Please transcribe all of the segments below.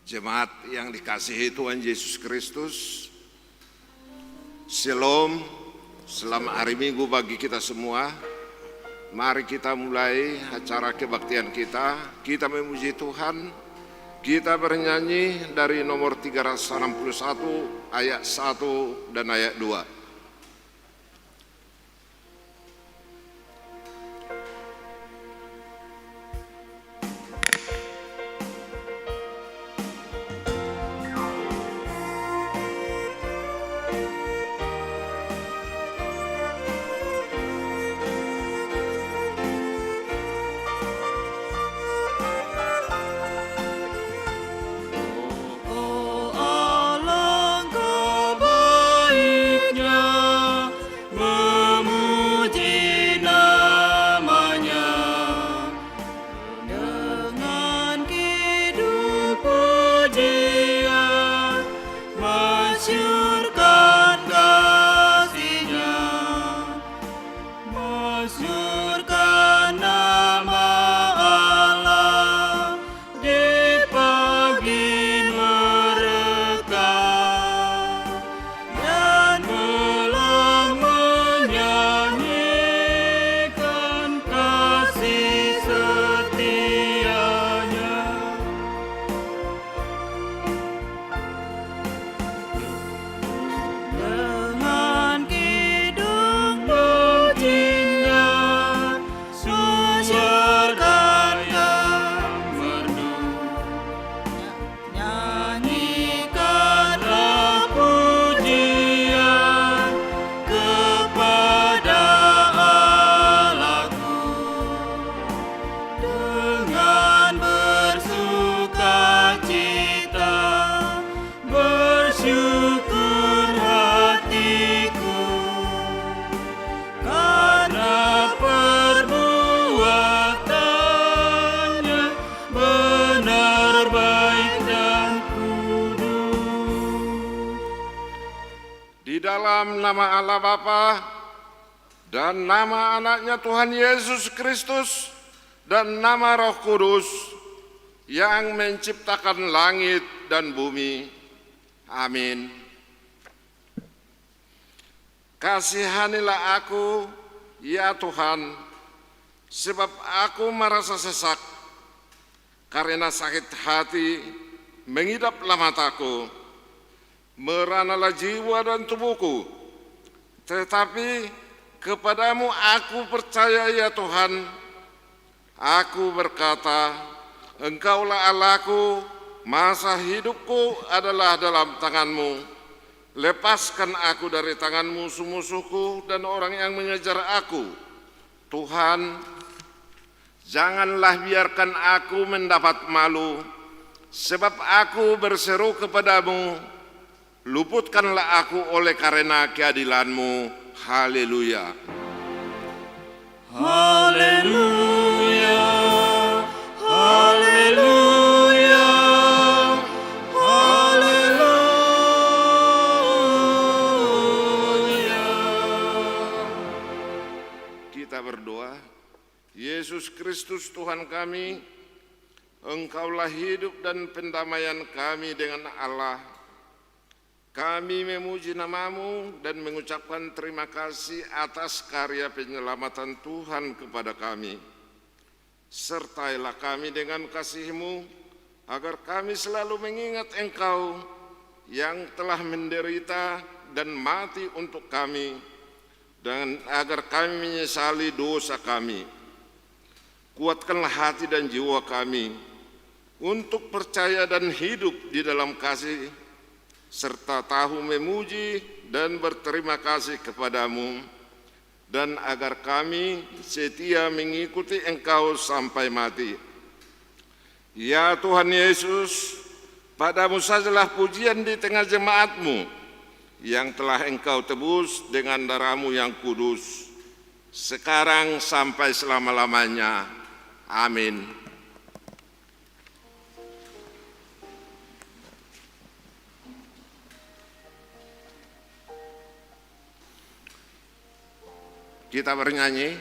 Jemaat yang dikasihi Tuhan Yesus Kristus, Shalom, selamat hari Minggu bagi kita semua. Mari kita mulai acara kebaktian kita. Kita memuji Tuhan. Kita bernyanyi dari nomor 361 ayat 1 dan ayat 2. Dalam nama Allah Bapa dan nama anaknya Tuhan Yesus Kristus dan nama Roh Kudus yang menciptakan langit dan bumi. Amin. Kasihanilah aku, ya Tuhan, sebab aku merasa sesak, karena sakit hati mengidaplah mataku. Meranalah jiwa dan tubuhku, tetapi kepadamu aku percaya, ya Tuhan. Aku berkata, Engkaulah Allahku, masa hidupku adalah dalam tangan-Mu. Lepaskan aku dari tangan musuh-musuhku dan orang yang mengejar aku. Tuhan, janganlah biarkan aku mendapat malu, sebab aku berseru kepadamu. Luputkanlah aku oleh karena keadilan-Mu. Haleluya. Haleluya. Haleluya. Haleluya. Kita berdoa. Yesus Kristus Tuhan kami, Engkaulah hidup dan pendamaian kami dengan Allah. Kami memuji nama-Mu dan mengucapkan terima kasih atas karya penyelamatan Tuhan kepada kami. Sertailah kami dengan kasih-Mu, agar kami selalu mengingat Engkau yang telah menderita dan mati untuk kami, dan agar kami menyesali dosa kami. Kuatkanlah hati dan jiwa kami untuk percaya dan hidup di dalam kasih, serta tahu memuji dan berterima kasih kepadamu, dan agar kami setia mengikuti Engkau sampai mati. Ya Tuhan Yesus, padamu sajalah pujian di tengah jemaat-Mu yang telah Engkau tebus dengan darah-Mu yang kudus, sekarang sampai selama-lamanya. Amin. Kita bernyanyi.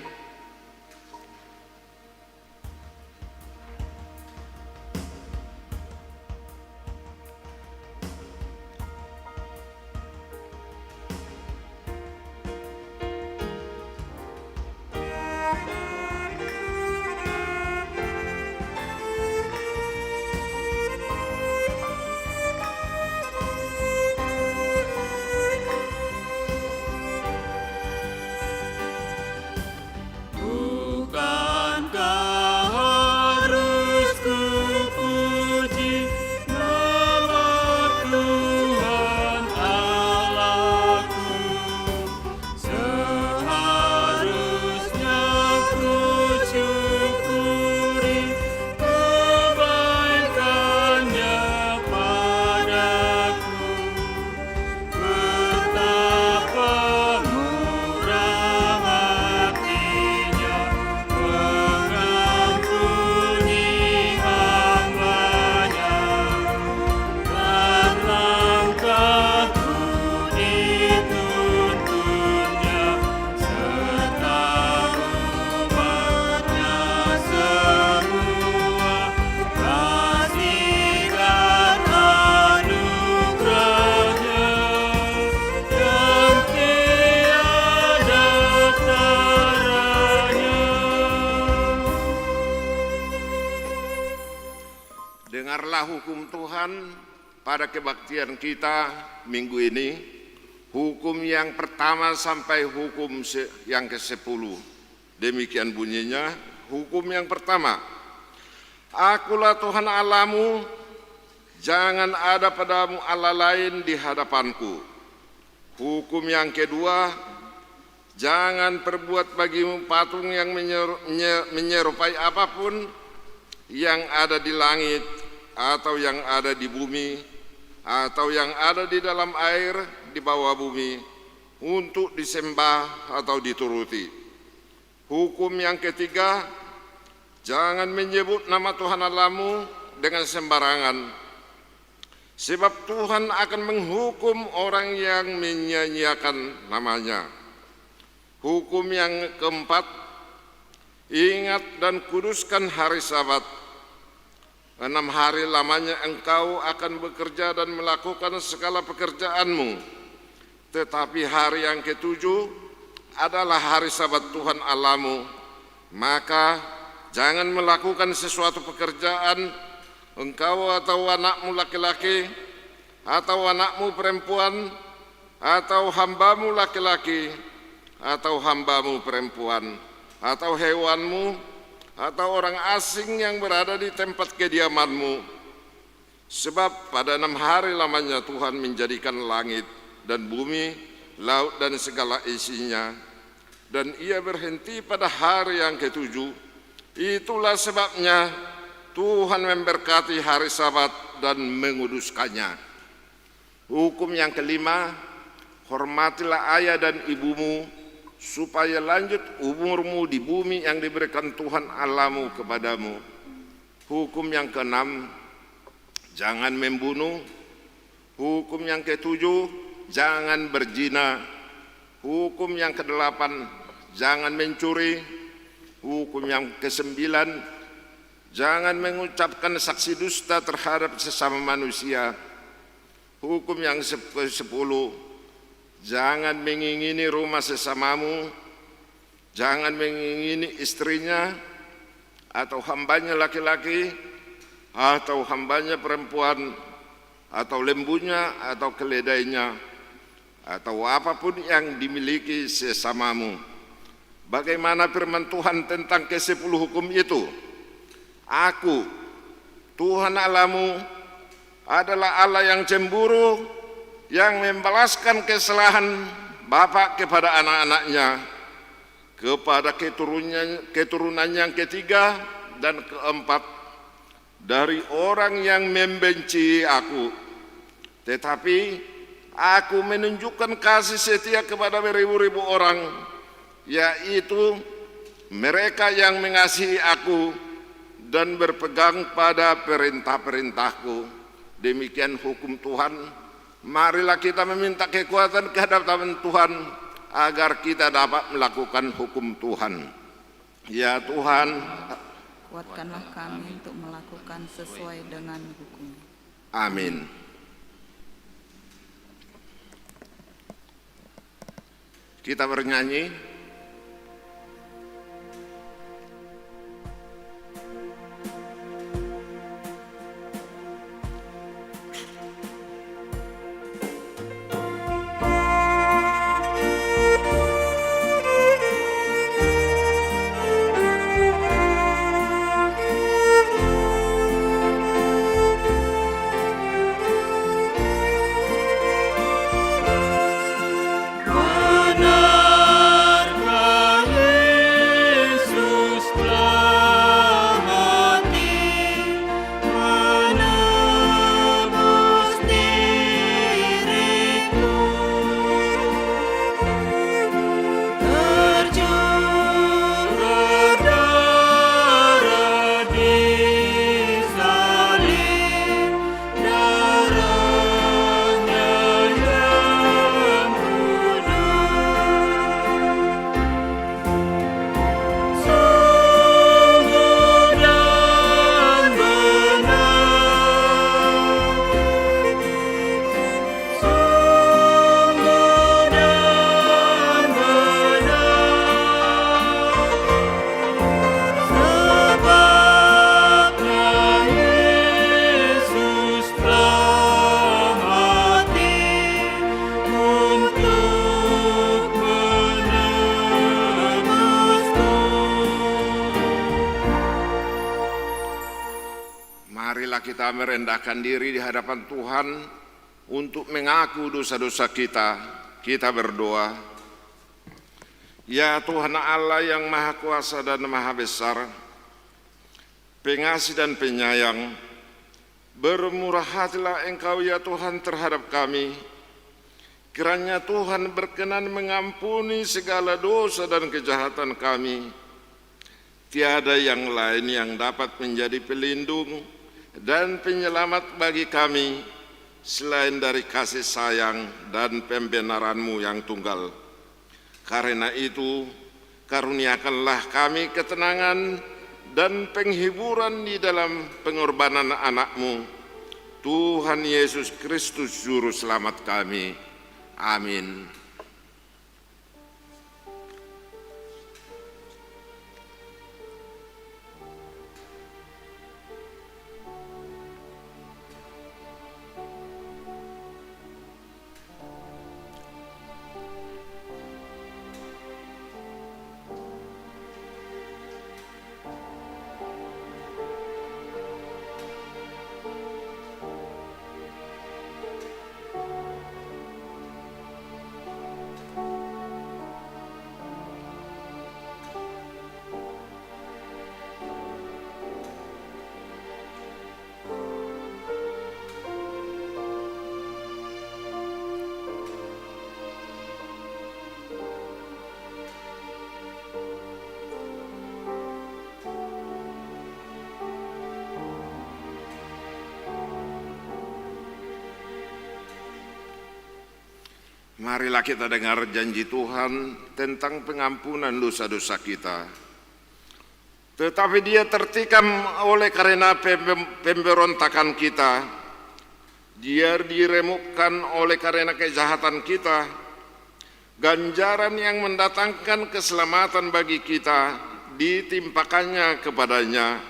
adalah hukum Tuhan pada kebaktian kita minggu ini. Hukum yang pertama sampai hukum yang ke-10. Demikian bunyinya. Hukum yang pertama, Akulah Tuhan Allahmu, jangan ada padamu Allah lain di hadapanku. Hukum yang kedua, jangan perbuat bagimu patung yang menyerupai apapun yang ada di langit atau yang ada di bumi atau yang ada di dalam air di bawah bumi untuk disembah atau dituruti. Hukum yang ketiga, jangan menyebut nama Tuhan Allahmu dengan sembarangan, sebab Tuhan akan menghukum orang yang menyia-nyiakan namanya. Hukum yang keempat, ingat dan kuduskan hari Sabat. 6 hari lamanya engkau akan bekerja dan melakukan segala pekerjaanmu, tetapi hari yang ke-7 adalah hari Sabat Tuhan Allahmu. Maka jangan melakukan sesuatu pekerjaan, engkau atau anakmu laki-laki, atau anakmu perempuan, atau hambamu laki-laki, atau hambamu perempuan, atau hewanmu, atau orang asing yang berada di tempat kediamanmu. Sebab pada 6 hari lamanya Tuhan menjadikan langit dan bumi, laut dan segala isinya, dan ia berhenti pada hari yang ke-7. Itulah sebabnya Tuhan memberkati hari Sabat dan menguduskannya. Hukum yang kelima, hormatilah ayah dan ibumu, supaya lanjut umurmu di bumi yang diberikan Tuhan Allahmu kepadamu. Hukum yang keenam, jangan membunuh. Hukum yang ketujuh, jangan berzina. Hukum yang kedelapan, jangan mencuri. Hukum yang kesembilan, jangan mengucapkan saksi dusta terhadap sesama manusia. Hukum yang ke-10, jangan mengingini rumah sesamamu, jangan mengingini istrinya, atau hambanya laki-laki, atau hambanya perempuan, atau lembunya, atau keledainya, atau apapun yang dimiliki sesamamu. Bagaimana firman Tuhan tentang ke-10 hukum itu? Aku, Tuhan Allahmu, adalah Allah yang cemburu, yang membalaskan kesalahan bapa kepada anak-anaknya, kepada keturunan yang ketiga dan keempat dari orang yang membenci aku. Tetapi aku menunjukkan kasih setia kepada beribu-ribu orang, yaitu mereka yang mengasihi aku dan berpegang pada perintah-perintahku. Demikian hukum Tuhan. Marilah kita meminta kekuatan kehadapan Tuhan agar kita dapat melakukan hukum Tuhan. Ya Tuhan, kuatkanlah kami untuk melakukan sesuai dengan hukum. Amin. Kita bernyanyi. Benar marilah kita merendahkan diri di hadapan Tuhan untuk mengaku dosa-dosa kita. Kita berdoa. Ya Tuhan Allah yang Maha Kuasa dan Maha Besar, pengasih dan penyayang, bermurah hatilah Engkau ya Tuhan terhadap kami. Kiranya Tuhan berkenan mengampuni segala dosa dan kejahatan kami. Tiada yang lain yang dapat menjadi pelindung dan penyelamat bagi kami selain dari kasih sayang dan pembenaran-Mu yang tunggal. Karena itu, karuniakanlah kami ketenangan dan penghiburan di dalam pengorbanan anak-Mu, Tuhan Yesus Kristus Juru Selamat kami. Amin. Marilah kita dengar janji Tuhan tentang pengampunan dosa-dosa kita. Tetapi Dia tertikam oleh karena pemberontakan kita. Dia diremukkan oleh karena kejahatan kita. Ganjaran yang mendatangkan keselamatan bagi kita ditimpakannya kepadanya.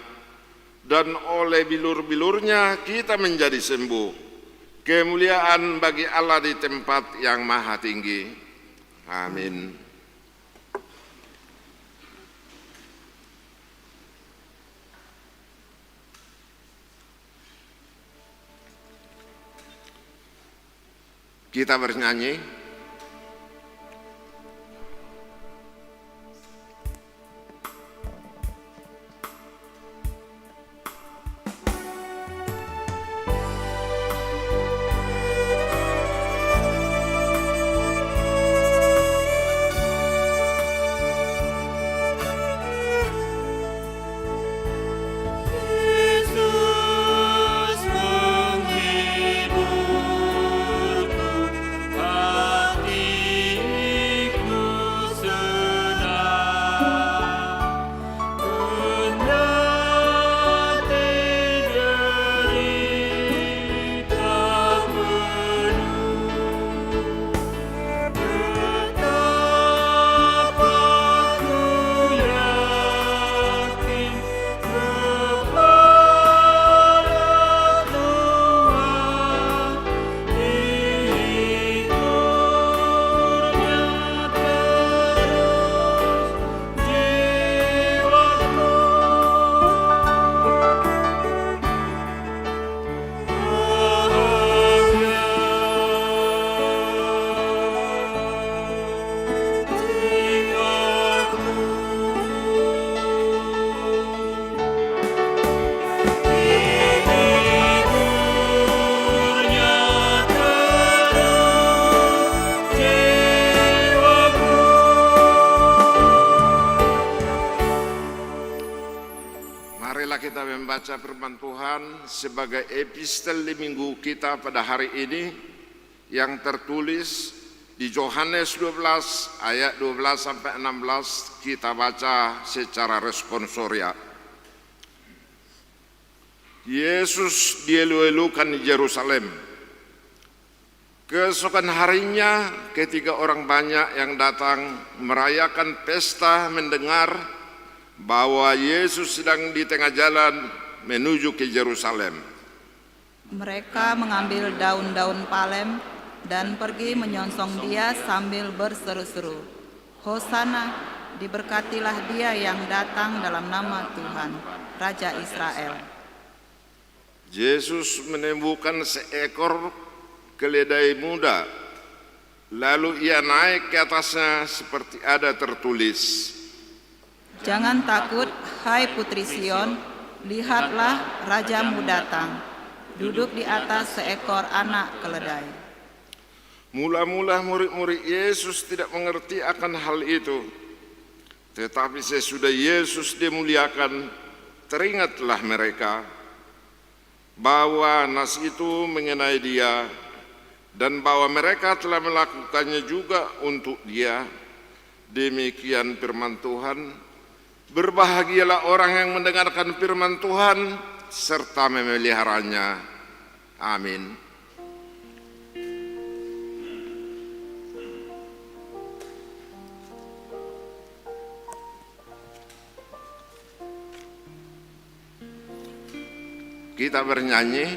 Dan oleh bilur-bilurnya kita menjadi sembuh. Kemuliaan bagi Allah di tempat yang maha tinggi. Amin. Kita bernyanyi. Membaca firman Tuhan sebagai epistel di minggu kita pada hari ini yang tertulis di Yohanes 12 ayat 12 sampai 16. Kita baca secara responsoria. Yesus dielu-elukan di Yerusalem. Keesokan harinya ketika orang banyak yang datang merayakan pesta mendengar bahwa Yesus sedang di tengah jalan menuju ke Yerusalem. Mereka mengambil daun-daun palem dan pergi menyongsong Dia sambil berseru-seru, Hosana, diberkatilah Dia yang datang dalam nama Tuhan, Raja Israel. Yesus menemukan seekor keledai muda, lalu ia naik ke atasnya seperti ada tertulis, "Jangan takut, hai Putri Sion, lihatlah Rajamu datang, duduk di atas seekor anak keledai." Mula-mula murid-murid Yesus tidak mengerti akan hal itu, tetapi sesudah Yesus dimuliakan, teringatlah mereka bahwa nas itu mengenai Dia dan bahwa mereka telah melakukannya juga untuk Dia. Demikian firman Tuhan. Berbahagialah orang yang mendengarkan firman Tuhan serta memeliharanya. Amin. Kita bernyanyi.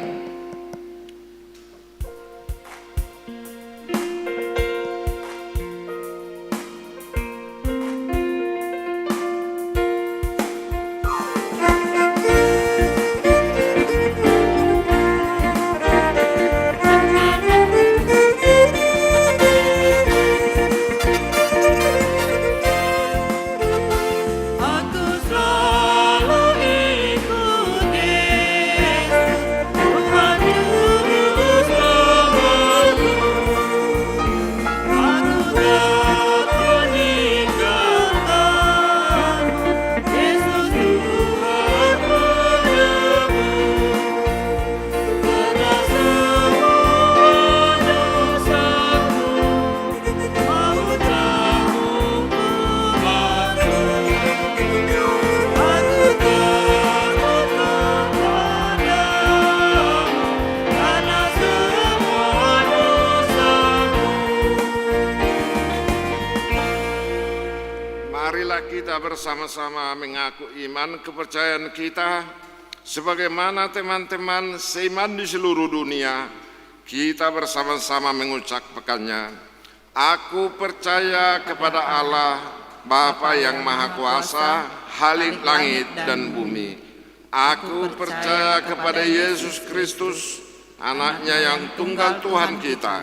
Bersama-sama mengaku iman kepercayaan kita sebagaimana teman-teman seiman di seluruh dunia. Kita bersama-sama mengucapkannya. Aku percaya kepada Allah Bapa yang Maha Kuasa, Khalik langit dan bumi. Aku percaya kepada Yesus Kristus, anaknya yang tunggal Tuhan kita,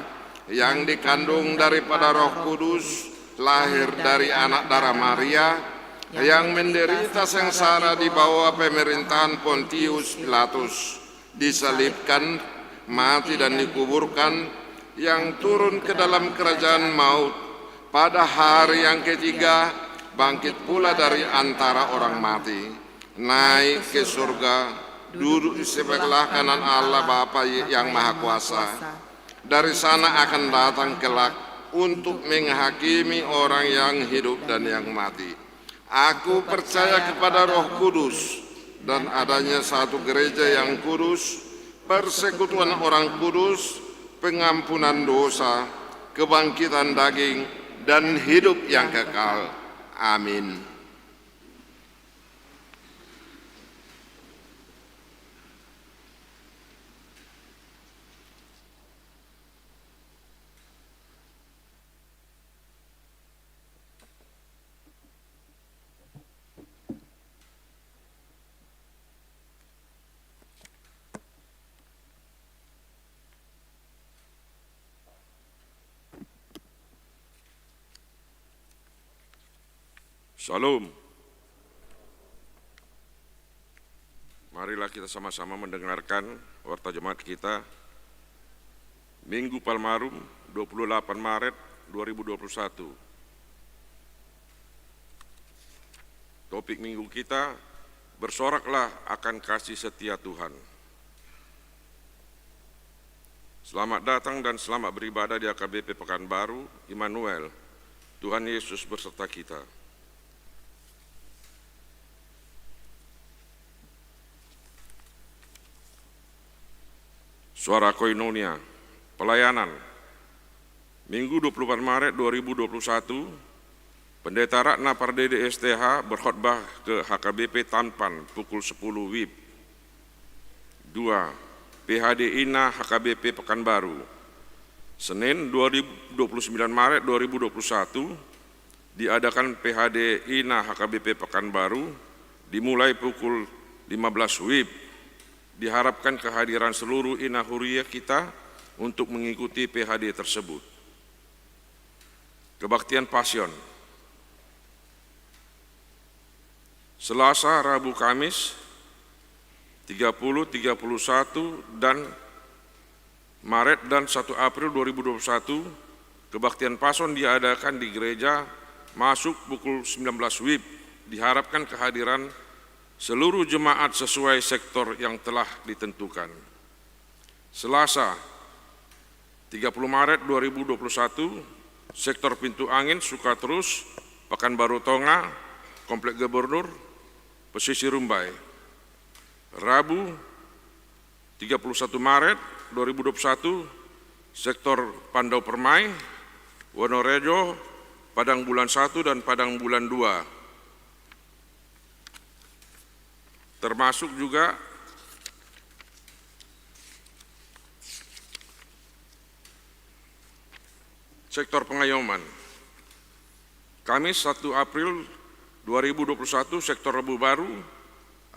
yang dikandung daripada Roh Kudus, lahir dari anak darah Maria, yang menderita sengsara di bawah pemerintahan Pontius Pilatus, disalibkan, mati dan dikuburkan, yang turun ke dalam kerajaan maut, pada hari yang ketiga bangkit pula dari antara orang mati, naik ke surga, duduk di sebelah kanan Allah Bapa yang Maha Kuasa. Dari sana akan datang kelak untuk menghakimi orang yang hidup dan yang mati. Aku percaya kepada Roh Kudus dan adanya satu gereja yang kudus, persekutuan orang kudus, pengampunan dosa, kebangkitan daging, dan hidup yang kekal. Amin. Shalom. Marilah kita sama-sama mendengarkan warta jemaat kita Minggu Palmarum 28 Maret 2021. Topik minggu kita, bersoraklah akan kasih setia Tuhan. Selamat datang dan selamat beribadah di AKBP Pekanbaru, Immanuel. Tuhan Yesus berserta kita. Suara Koinonia, pelayanan. Minggu 24 Maret 2021, Pendeta Ratna Pardede STH berkhotbah ke HKBP Tampan pukul 10 WIB. 2. PHD INA HKBP Pekanbaru. Senin 29 Maret 2021, diadakan PHD INA HKBP Pekanbaru dimulai pukul 15 WIB. Diharapkan kehadiran seluruh inah huriah kita untuk mengikuti PHD tersebut. Kebaktian Pasion. Selasa, Rabu, Kamis 30, 31 dan Maret dan 1 April 2021, kebaktian Pasion diadakan di gereja masuk pukul 19 WIB. Diharapkan kehadiran seluruh jemaat sesuai sektor yang telah ditentukan. Selasa, 30 Maret 2021, sektor Pintu Angin, Sukaterus, Pekanbaru Tonga, Komplek Gubernur, Pesisir Rumbai. Rabu, 31 Maret 2021, sektor Pandau Permai, Wonorejo, Padang Bulan 1 dan Padang Bulan 2. Termasuk juga sektor Pengayoman. Kamis 1 April 2021, sektor Rebu Baru,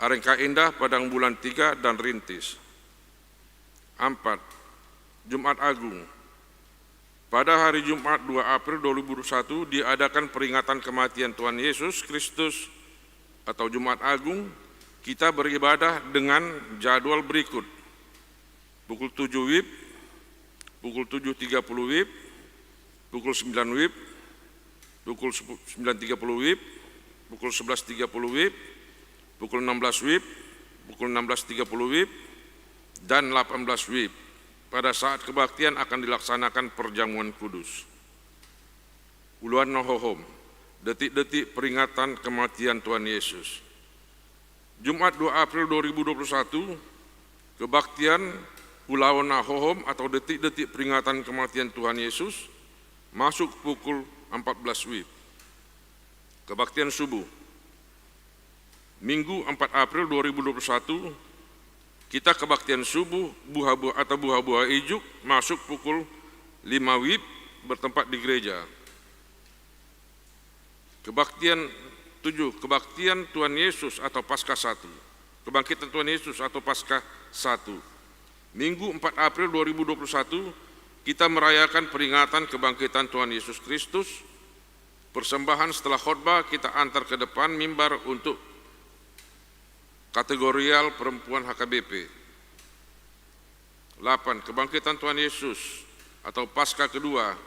Arengka Indah, Padang Bulan 3 dan Rintis. 4. Jumat Agung. Pada hari Jumat 2 April 2021 diadakan peringatan kematian Tuhan Yesus Kristus atau Jumat Agung. Kita beribadah dengan jadwal berikut: pukul 7 WIB, pukul 7.30 WIB, pukul 9 WIB, pukul 9.30 WIB, pukul 11.30 WIB, pukul 16 WIB, pukul 16.30 WIB, dan 18 WIB. Pada saat kebaktian akan dilaksanakan perjamuan kudus. Uluan Nohohom, detik-detik peringatan kematian Tuhan Yesus. Jumat 2 April 2021, kebaktian Uluan Nohohom atau detik-detik peringatan kematian Tuhan Yesus masuk pukul 14 WIB. Kebaktian subuh. Minggu 4 April 2021, kita kebaktian subuh buah-buah ijuk masuk pukul 5 WIB bertempat di gereja. Kebaktian 7, kebaktian Tuhan Yesus atau Paskah 1. Kebangkitan Tuhan Yesus atau Paskah 1. Minggu 4 April 2021, kita merayakan peringatan kebangkitan Tuhan Yesus Kristus. Persembahan setelah khotbah kita antar ke depan mimbar untuk kategorial perempuan HKBP. 8. Kebangkitan Tuhan Yesus atau Paskah kedua.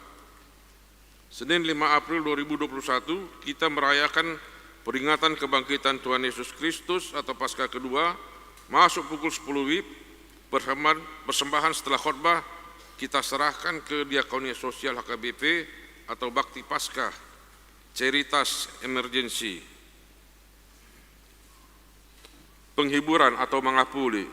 Senin 5 April 2021 kita merayakan peringatan kebangkitan Tuhan Yesus Kristus atau Paskah kedua masuk pukul 10 WIB. Persembahan setelah khotbah kita serahkan ke Diakonia Sosial HKBP atau Bakti Paskah Ceritas Emergensi. Penghiburan atau mangapuli.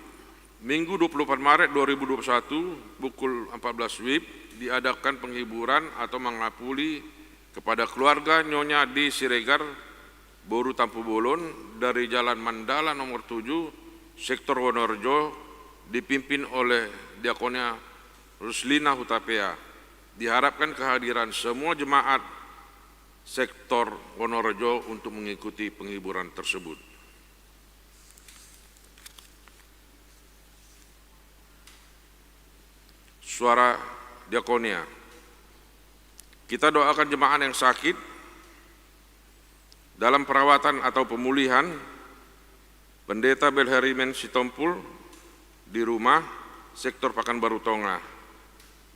Minggu 24 Maret 2021 pukul 14 WIB diadakan penghiburan atau mangapuli kepada keluarga Nyonya D. Siregar, Boru Tampu Bolon dari Jalan Mandala nomor 7, sektor Wonorejo, dipimpin oleh Diakonia Ruslina Hutapea. Diharapkan kehadiran semua jemaat sektor Wonorejo untuk mengikuti penghiburan tersebut. Suara Diakonia. Kita doakan jemaat yang sakit dalam perawatan atau pemulihan. Pendeta Belherimen Sitompul di rumah sektor Pekanbaru Tonga.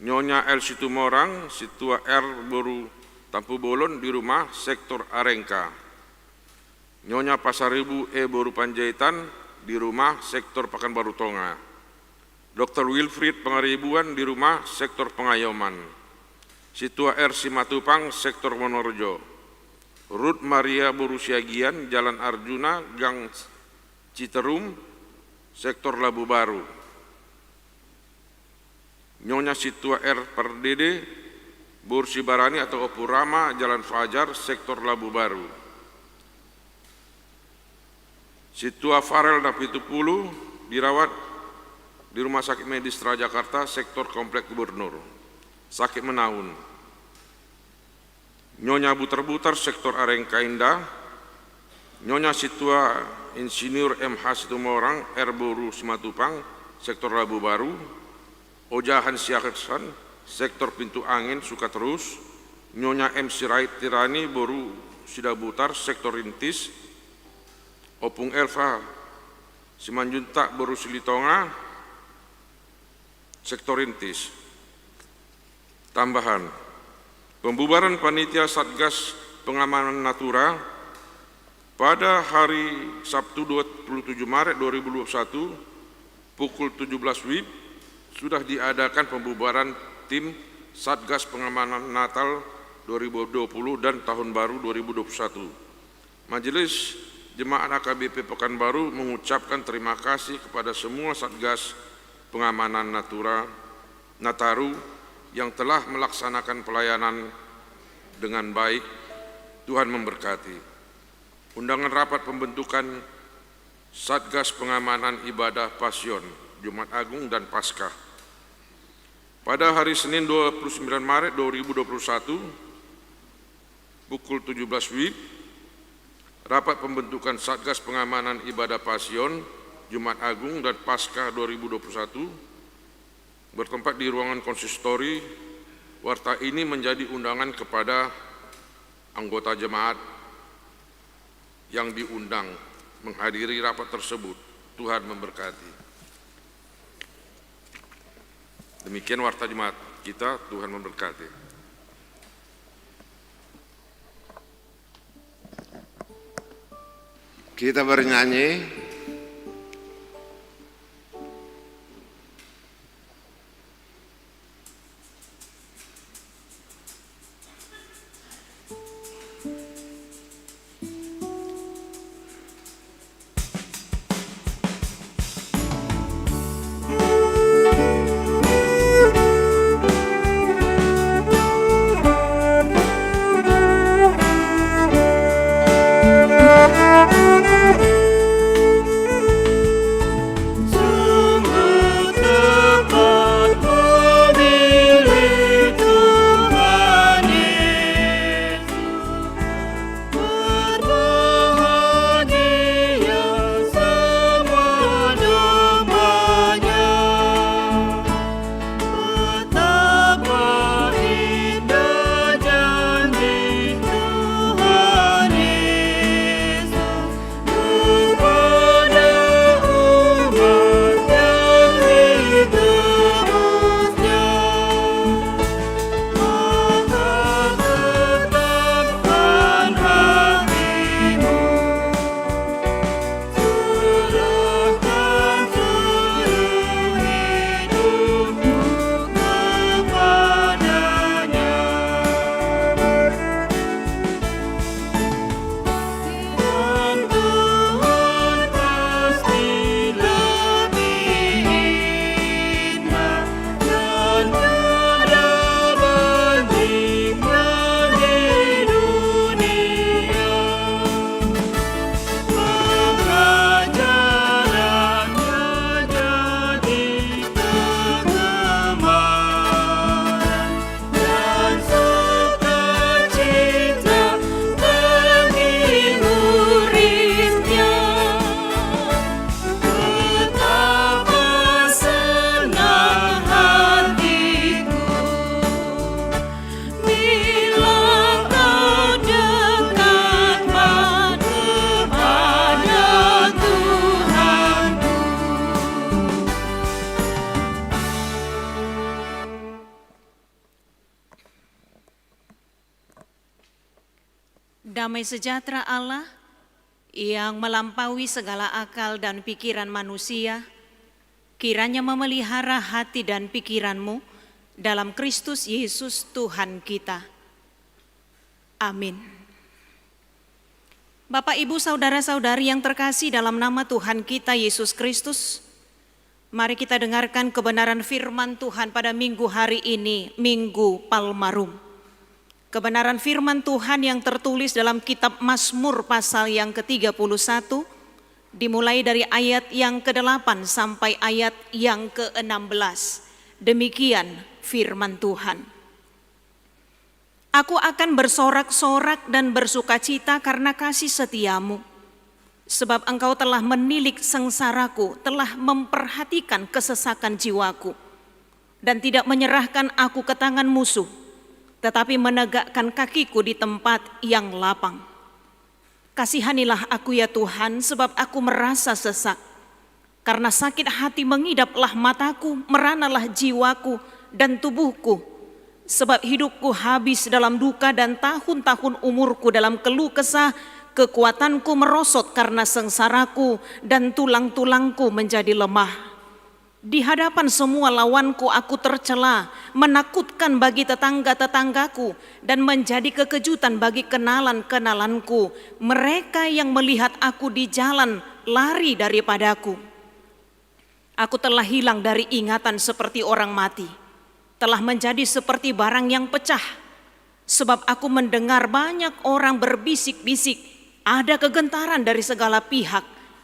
Nyonya L. Situmorang, Situa R. Boru Tampu Bolon di rumah sektor Arengka. Nyonya Pasaribu E. Boru Panjaitan di rumah sektor Pekanbaru Tonga. Dr. Wilfried Pengaribuan di rumah sektor Pengayoman. Situa R. Simatupang sektor Wonorejo. Ruth Maria Boru Siagian Jalan Arjuna Gang Citerum sektor Labu Baru. Nyonya Situa R. Perdede Boru Sibarani atau Opurama Jalan Fajar sektor Labu Baru. Situa Farel Napitupulu dirawat di Rumah Sakit Medis Jakarta sektor Komplek Gubernur, sakit menaun. Nyonya Butar-Butar sektor Arengka Indah. Nyonya Situa Insinyur MH Situmorang Erboru Simatupang, Sektor Labu Baru, Ojahan Siaksan, Sektor Pintu Angin Sukaterus, Nyonya M. Sirait Tirani Boru Sidabutar, Sektor Rintis, Opung Elva Simanjuntak Boru Silitonga, Sektor Rintis. Tambahan, pembubaran Panitia Satgas Pengamanan Natura pada hari Sabtu 27 Maret 2021 pukul 17 WIB sudah diadakan pembubaran tim Satgas Pengamanan Natal 2020 dan Tahun Baru 2021. Majelis Jemaat AKBP Pekanbaru mengucapkan terima kasih kepada semua Satgas Pengamanan Nataru yang telah melaksanakan pelayanan dengan baik. Tuhan memberkati. Undangan rapat pembentukan Satgas Pengamanan Ibadah Pasion, Jumat Agung dan Paskah. Pada hari Senin 29 Maret 2021, pukul 17 WIB, rapat pembentukan Satgas Pengamanan Ibadah Pasion, Jumat Agung dan Paskah 2021 bertempat di ruangan konsistori. Warta ini menjadi undangan kepada anggota jemaat yang diundang menghadiri rapat tersebut. Tuhan memberkati. Demikian warta jemaat kita. Tuhan memberkati. Kita bernyanyi. Damai sejahtera Allah yang melampaui segala akal dan pikiran manusia, kiranya memelihara hati dan pikiranmu dalam Kristus Yesus Tuhan kita. Amin. Bapak, Ibu, saudara-saudari yang terkasih dalam nama Tuhan kita Yesus Kristus, mari kita dengarkan kebenaran firman Tuhan pada minggu hari ini, Minggu Palmarum. Kebenaran firman Tuhan yang tertulis dalam kitab Mazmur pasal yang ke-31, dimulai dari ayat yang ke-8 sampai ayat yang ke-16. Demikian firman Tuhan. Aku akan bersorak-sorak dan bersukacita karena kasih setiamu, Sebab Engkau telah menilik sengsaraku, telah memperhatikan kesesakan jiwaku, dan tidak menyerahkan aku ke tangan musuh, tetapi menegakkan kakiku di tempat yang lapang. Kasihanilah aku ya Tuhan, sebab aku merasa sesak. Karena sakit hati mengidaplah mataku, meranalah jiwaku dan tubuhku. Sebab hidupku habis dalam duka dan tahun-tahun umurku dalam keluh kesah. Kekuatanku merosot karena sengsaraku dan tulang-tulangku menjadi lemah. Di hadapan semua lawanku aku tercela, menakutkan bagi tetangga-tetanggaku dan menjadi kekejutan bagi kenalan-kenalanku. Mereka yang melihat aku di jalan lari daripadaku. Aku telah hilang dari ingatan seperti orang mati, telah menjadi seperti barang yang pecah. Sebab aku mendengar banyak orang berbisik-bisik, ada kegentaran dari segala pihak.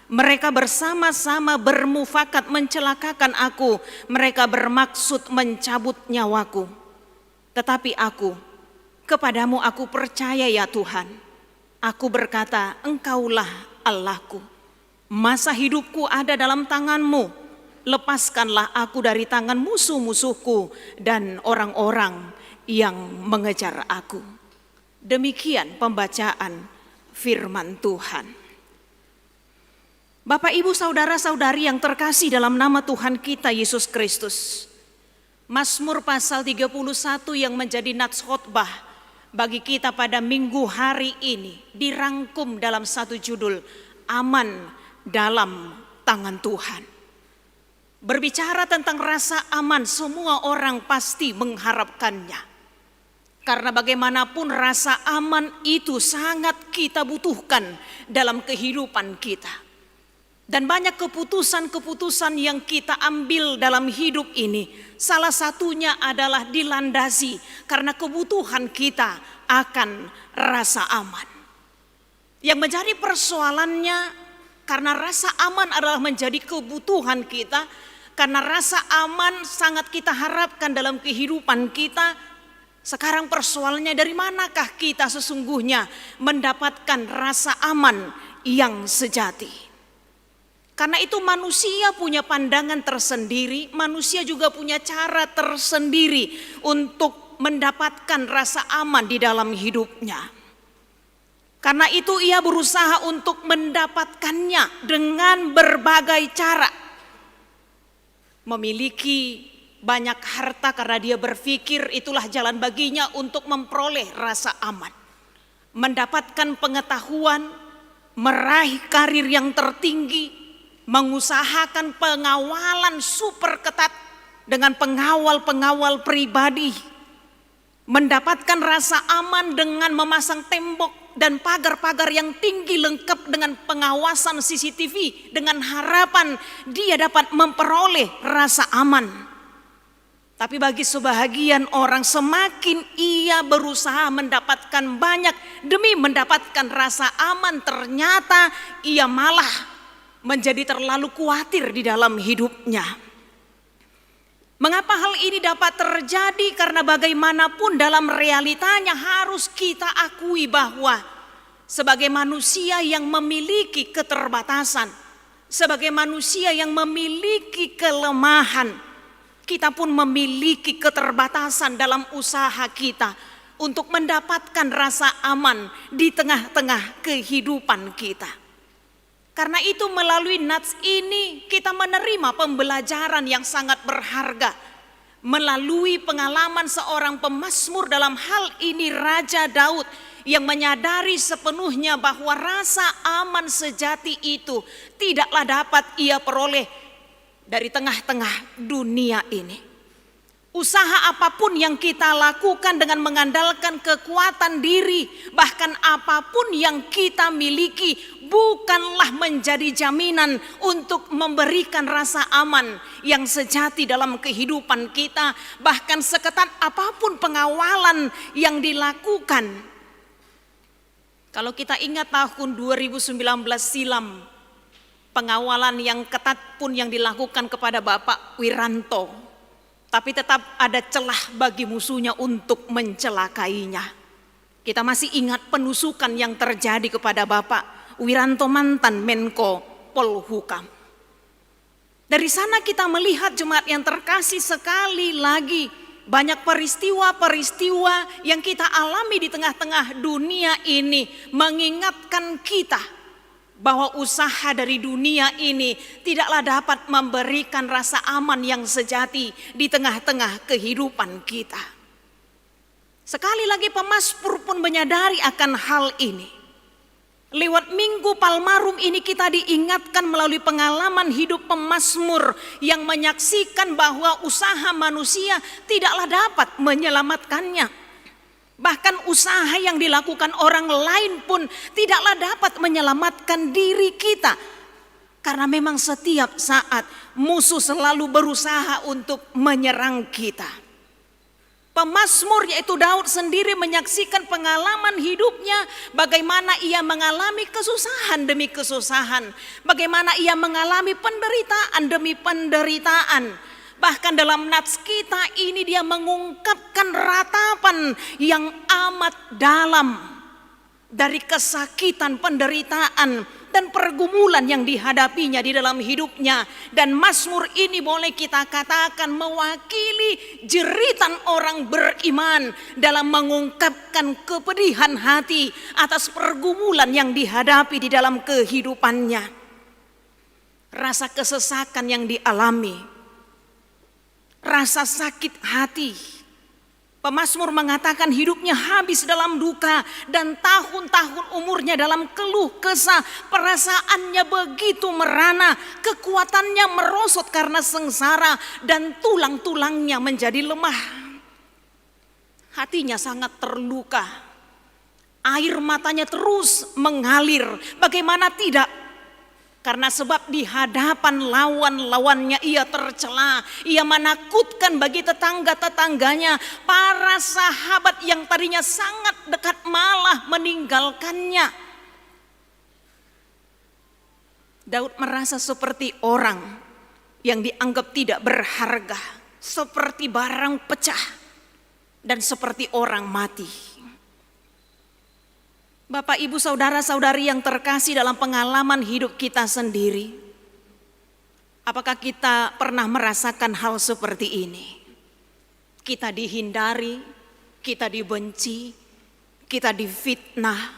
Mereka bersama-sama bermufakat mencelakakan aku. Mereka bermaksud mencabut nyawaku. Tetapi aku, kepadamu aku percaya ya Tuhan. Aku berkata, Engkaulah Allahku. Masa hidupku ada dalam tangan-Mu. Lepaskanlah aku dari tangan musuh-musuhku dan orang-orang yang mengejar aku. Demikian pembacaan firman Tuhan. Bapak, Ibu, saudara-saudari yang terkasih dalam nama Tuhan kita Yesus Kristus. Mazmur pasal 31 yang menjadi nats khotbah bagi kita pada minggu hari ini dirangkum dalam satu judul, aman dalam tangan Tuhan. Berbicara tentang rasa aman, semua orang pasti mengharapkannya. Karena bagaimanapun rasa aman itu sangat kita butuhkan dalam kehidupan kita. Dan banyak keputusan-keputusan yang kita ambil dalam hidup ini, salah satunya adalah dilandasi karena kebutuhan kita akan rasa aman. Yang menjadi persoalannya, karena rasa aman adalah menjadi kebutuhan kita, karena rasa aman sangat kita harapkan dalam kehidupan kita. Sekarang persoalannya, dari manakah kita sesungguhnya mendapatkan rasa aman yang sejati? Karena itu manusia punya pandangan tersendiri, manusia juga punya cara tersendiri untuk mendapatkan rasa aman di dalam hidupnya. Karena itu ia berusaha untuk mendapatkannya dengan berbagai cara. Memiliki banyak harta karena dia berpikir itulah jalan baginya untuk memperoleh rasa aman. Mendapatkan pengetahuan, meraih karir yang tertinggi, mengusahakan pengawalan super ketat dengan pengawal-pengawal pribadi, mendapatkan rasa aman dengan memasang tembok dan pagar-pagar yang tinggi lengkap dengan pengawasan CCTV dengan harapan dia dapat memperoleh rasa aman. Tapi bagi sebahagian orang, semakin ia berusaha mendapatkan banyak demi mendapatkan rasa aman, ternyata ia malah menjadi terlalu khawatir di dalam hidupnya. Mengapa hal ini dapat terjadi? Karena bagaimanapun dalam realitanya harus kita akui bahwa sebagai manusia yang memiliki keterbatasan, sebagai manusia yang memiliki kelemahan, kita pun memiliki keterbatasan dalam usaha kita untuk mendapatkan rasa aman di tengah-tengah kehidupan kita. Karena itu melalui nats ini kita menerima pembelajaran yang sangat berharga. Melalui pengalaman seorang pemazmur, dalam hal ini Raja Daud, yang menyadari sepenuhnya bahwa rasa aman sejati itu tidaklah dapat ia peroleh dari tengah-tengah dunia ini. Usaha apapun yang kita lakukan dengan mengandalkan kekuatan diri, bahkan apapun yang kita miliki, bukanlah menjadi jaminan untuk memberikan rasa aman yang sejati dalam kehidupan kita. Bahkan seketat apapun pengawalan yang dilakukan. Kalau kita ingat tahun 2019 silam, pengawalan yang ketat pun yang dilakukan kepada Bapak Wiranto, tapi tetap ada celah bagi musuhnya untuk mencelakainya. Kita masih ingat penusukan yang terjadi kepada Bapak Wiranto mantan Menko Polhukam. Dari sana kita melihat jemaat yang terkasih, sekali lagi banyak peristiwa-peristiwa yang kita alami di tengah-tengah dunia ini mengingatkan kita bahwa usaha dari dunia ini tidaklah dapat memberikan rasa aman yang sejati di tengah-tengah kehidupan kita. Sekali lagi pemazmur pun menyadari akan hal ini. Lewat Minggu Palmarum ini kita diingatkan melalui pengalaman hidup pemazmur yang menyaksikan bahwa usaha manusia tidaklah dapat menyelamatkannya. Bahkan usaha yang dilakukan orang lain pun tidaklah dapat menyelamatkan diri kita. Karena memang setiap saat musuh selalu berusaha untuk menyerang kita. Pemazmur yaitu Daud sendiri menyaksikan pengalaman hidupnya, bagaimana ia mengalami kesusahan demi kesusahan, bagaimana ia mengalami penderitaan demi penderitaan. Bahkan dalam nats kita ini dia mengungkapkan ratapan yang amat dalam dari kesakitan, penderitaan, dan pergumulan yang dihadapinya di dalam hidupnya. Dan mazmur ini boleh kita katakan mewakili jeritan orang beriman dalam mengungkapkan kepedihan hati atas pergumulan yang dihadapi di dalam kehidupannya. Rasa kesesakan yang dialami, rasa sakit hati. Pemazmur mengatakan hidupnya habis dalam duka dan tahun-tahun umurnya dalam keluh kesah. Perasaannya begitu merana, kekuatannya merosot karena sengsara dan tulang-tulangnya menjadi lemah. Hatinya sangat terluka. Air matanya terus mengalir. Bagaimana tidak? Karena sebab di hadapan lawan-lawannya ia tercela, ia menakutkan bagi tetangga-tetangganya, para sahabat yang tadinya sangat dekat malah meninggalkannya. Daud merasa seperti orang yang dianggap tidak berharga, seperti barang pecah, dan seperti orang mati. Bapak, Ibu, saudara-saudari yang terkasih dalam pengalaman hidup kita sendiri, apakah kita pernah merasakan hal seperti ini? Kita dihindari, kita dibenci, kita difitnah,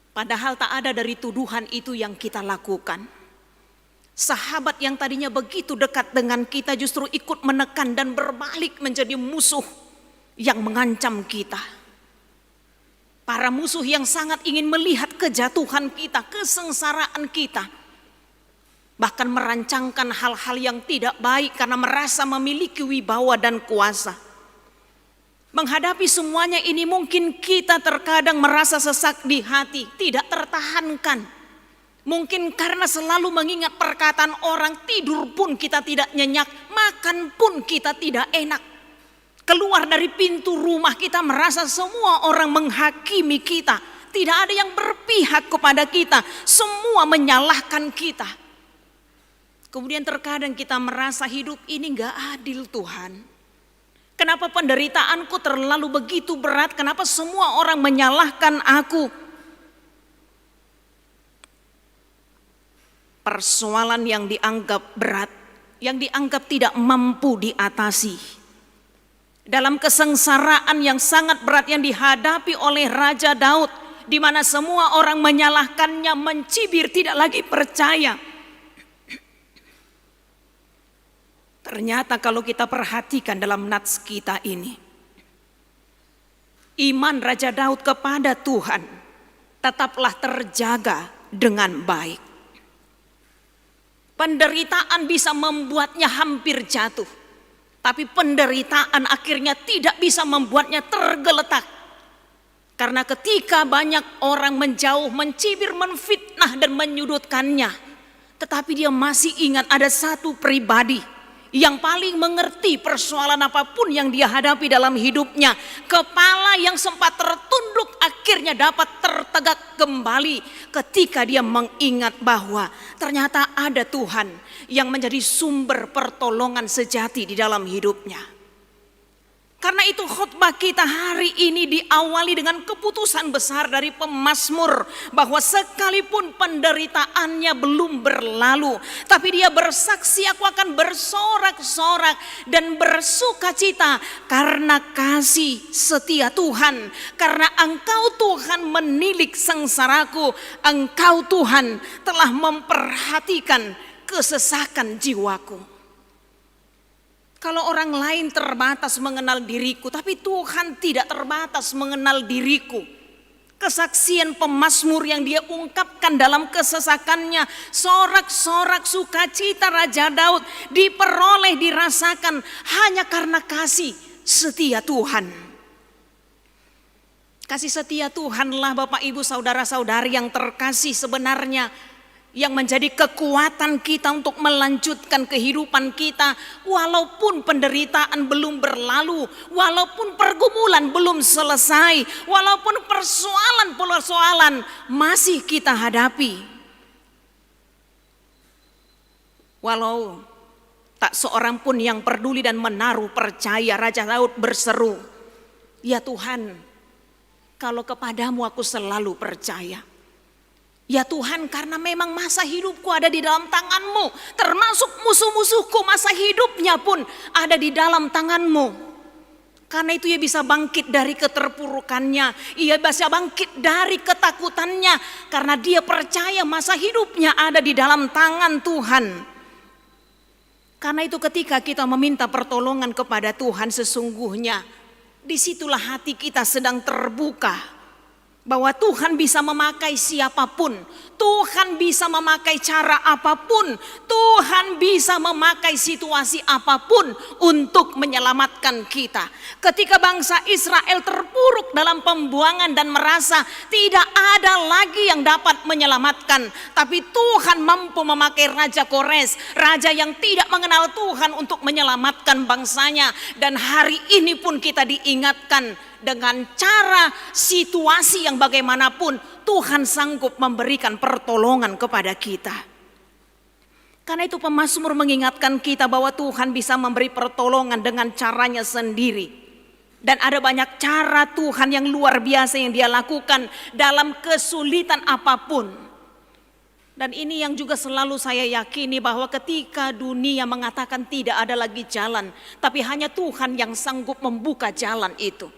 padahal tak ada dari tuduhan itu yang kita lakukan. Sahabat yang tadinya begitu dekat dengan kita justru ikut menekan dan berbalik menjadi musuh yang mengancam kita. Para musuh yang sangat ingin melihat kejatuhan kita, kesengsaraan kita. Bahkan merancangkan hal-hal yang tidak baik karena merasa memiliki wibawa dan kuasa. Menghadapi semuanya ini mungkin kita terkadang merasa sesak di hati, tidak tertahankan. Mungkin karena selalu mengingat perkataan orang, tidur pun kita tidak nyenyak, makan pun kita tidak enak. Keluar dari pintu rumah kita merasa semua orang menghakimi kita. Tidak ada yang berpihak kepada kita. Semua menyalahkan kita. Kemudian terkadang kita merasa hidup ini gak adil Tuhan. Kenapa penderitaanku terlalu begitu berat? Kenapa semua orang menyalahkan aku? Persoalan yang dianggap berat, yang dianggap tidak mampu diatasi. Dalam kesengsaraan yang sangat berat yang dihadapi oleh Raja Daud, di mana semua orang menyalahkannya, mencibir, tidak lagi percaya. Ternyata kalau kita perhatikan dalam nats kita ini, iman Raja Daud kepada Tuhan tetaplah terjaga dengan baik. Penderitaan bisa membuatnya hampir jatuh. Tapi penderitaan akhirnya tidak bisa membuatnya tergeletak. Karena ketika banyak orang menjauh, mencibir, menfitnah dan menyudutkannya, tetapi dia masih ingat ada satu pribadi yang paling mengerti persoalan apapun yang dia hadapi dalam hidupnya. Kepala yang sempat tertunduk akhirnya dapat tertegak kembali ketika dia mengingat bahwa ternyata ada Tuhan yang menjadi sumber pertolongan sejati di dalam hidupnya. Karena itu khotbah kita hari ini diawali dengan keputusan besar dari pemazmur bahwa sekalipun penderitaannya belum berlalu, tapi dia bersaksi, aku akan bersorak-sorak dan bersukacita karena kasih setia Tuhan, karena Engkau Tuhan menilik sengsaraku, Engkau Tuhan telah memperhatikan kesesakan jiwaku. Kalau orang lain terbatas mengenal diriku, tapi Tuhan tidak terbatas mengenal diriku. Kesaksian pemazmur yang dia ungkapkan dalam kesesakannya, sorak-sorak sukacita Raja Daud diperoleh, dirasakan hanya karena kasih setia Tuhan. Kasih setia Tuhanlah Bapak Ibu saudara-saudari yang terkasih sebenarnya yang menjadi kekuatan kita untuk melanjutkan kehidupan kita walaupun penderitaan belum berlalu, walaupun pergumulan belum selesai, walaupun persoalan-persoalan masih kita hadapi. Walau tak seorang pun yang peduli dan menaruh percaya, Raja Daud berseru, "Ya Tuhan, kalau kepadamu aku selalu percaya. Ya Tuhan, karena memang masa hidupku ada di dalam tangan-Mu, termasuk musuh-musuhku masa hidupnya pun ada di dalam tangan-Mu." Karena itu ia bisa bangkit dari keterpurukannya, ia bisa bangkit dari ketakutannya, karena dia percaya masa hidupnya ada di dalam tangan Tuhan. Karena itu ketika kita meminta pertolongan kepada Tuhan, sesungguhnya disitulah hati kita sedang terbuka bahwa Tuhan bisa memakai siapapun, Tuhan bisa memakai cara apapun, Tuhan bisa memakai situasi apapun untuk menyelamatkan kita. Ketika bangsa Israel terpuruk dalam pembuangan dan merasa tidak ada lagi yang dapat menyelamatkan, tapi Tuhan mampu memakai Raja Kores, raja yang tidak mengenal Tuhan, untuk menyelamatkan bangsanya. Dan hari ini pun kita diingatkan dengan cara situasi yang bagaimanapun Tuhan sanggup memberikan pertolongan kepada kita. Karena itu pemazmur mengingatkan kita bahwa Tuhan bisa memberi pertolongan dengan caranya sendiri. Dan ada banyak cara Tuhan yang luar biasa yang dia lakukan dalam kesulitan apapun. Dan ini yang juga selalu saya yakini, bahwa ketika dunia mengatakan tidak ada lagi jalan, tapi hanya Tuhan yang sanggup membuka jalan itu.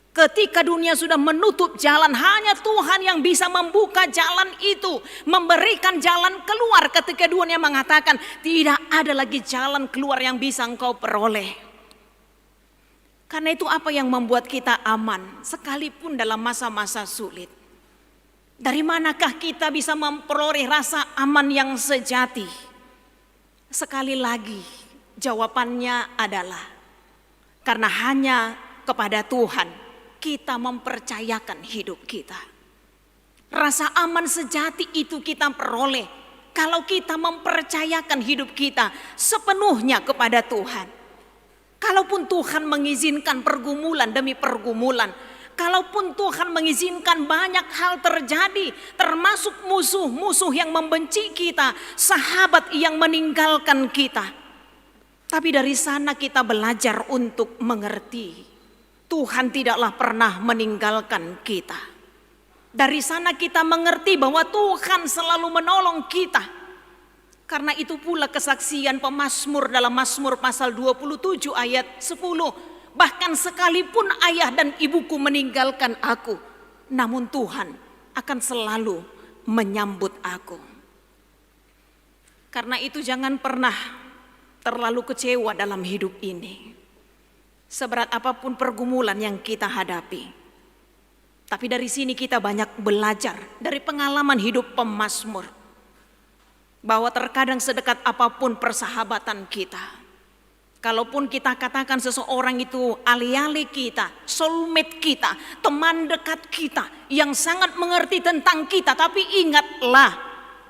Ketika dunia sudah menutup jalan, hanya Tuhan yang bisa membuka jalan itu, memberikan jalan keluar. Ketika dunia mengatakan tidak ada lagi jalan keluar yang bisa engkau peroleh. Karena itu apa yang membuat kita aman sekalipun dalam masa-masa sulit? Dari manakah kita bisa memperoleh rasa aman yang sejati? Sekali lagi jawabannya adalah karena hanya kepada Tuhan kita mempercayakan hidup kita. Rasa aman sejati itu kita peroleh kalau kita mempercayakan hidup kita sepenuhnya kepada Tuhan. Kalaupun Tuhan mengizinkan pergumulan demi pergumulan, kalaupun Tuhan mengizinkan banyak hal terjadi, termasuk musuh-musuh yang membenci kita, sahabat yang meninggalkan kita, tapi dari sana kita belajar untuk mengerti Tuhan tidaklah pernah meninggalkan kita. Dari sana kita mengerti bahwa Tuhan selalu menolong kita. Karena itu pula kesaksian pemazmur dalam Mazmur pasal 27 ayat 10. Bahkan sekalipun ayah dan ibuku meninggalkan aku, namun Tuhan akan selalu menyambut aku. Karena itu jangan pernah terlalu kecewa dalam hidup ini. Seberat apapun pergumulan yang kita hadapi, tapi dari sini kita banyak belajar dari pengalaman hidup pemazmur, bahwa terkadang sedekat apapun persahabatan kita, kalaupun kita katakan seseorang itu alih-alih kita, soulmate kita, teman dekat kita yang sangat mengerti tentang kita, tapi ingatlah,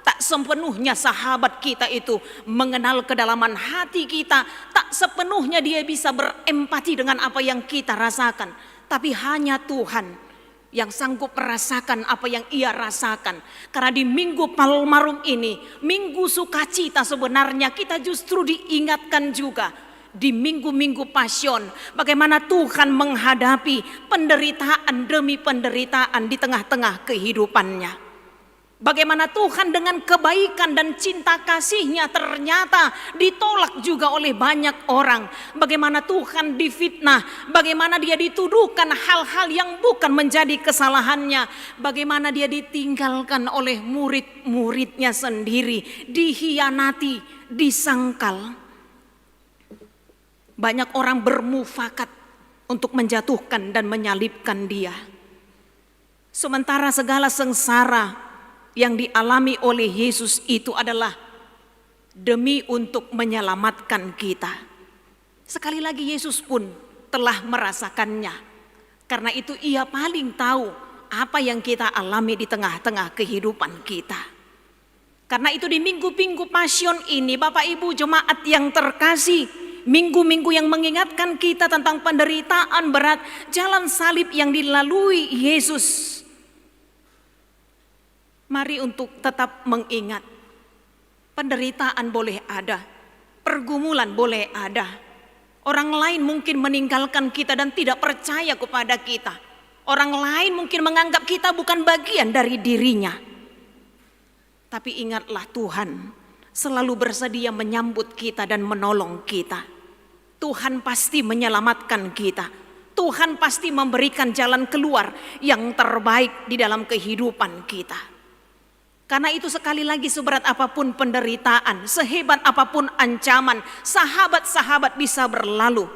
tak sepenuhnya sahabat kita itu mengenal kedalaman hati kita. Tak sepenuhnya dia bisa berempati dengan apa yang kita rasakan. Tapi hanya Tuhan yang sanggup merasakan apa yang ia rasakan. Karena di Minggu Palmarum ini, Minggu Sukacita, sebenarnya kita justru diingatkan juga di minggu-minggu Pasion, bagaimana Tuhan menghadapi penderitaan demi penderitaan di tengah-tengah kehidupannya. Bagaimana Tuhan dengan kebaikan dan cinta kasih-Nya ternyata ditolak juga oleh banyak orang. Bagaimana Tuhan difitnah, bagaimana Dia dituduhkan hal-hal yang bukan menjadi kesalahannya. Bagaimana Dia ditinggalkan oleh murid-muridnya sendiri, dihianati, disangkal. Banyak orang bermufakat untuk menjatuhkan dan menyalibkan Dia. Sementara segala sengsara yang dialami oleh Yesus itu adalah demi untuk menyelamatkan kita. Sekali lagi Yesus pun telah merasakannya. Karena itu Ia paling tahu apa yang kita alami di tengah-tengah kehidupan kita. Karena itu di minggu-minggu Pasion ini, Bapak Ibu jemaat yang terkasih, minggu-minggu yang mengingatkan kita tentang penderitaan berat, jalan salib yang dilalui Yesus. Mari untuk tetap mengingat, penderitaan boleh ada, pergumulan boleh ada. Orang lain mungkin meninggalkan kita dan tidak percaya kepada kita. Orang lain mungkin menganggap kita bukan bagian dari dirinya. Tapi ingatlah, Tuhan selalu bersedia menyambut kita dan menolong kita. Tuhan pasti menyelamatkan kita. Tuhan pasti memberikan jalan keluar yang terbaik di dalam kehidupan kita. Karena itu sekali lagi, seberat apapun penderitaan, sehebat apapun ancaman, sahabat-sahabat bisa berlalu,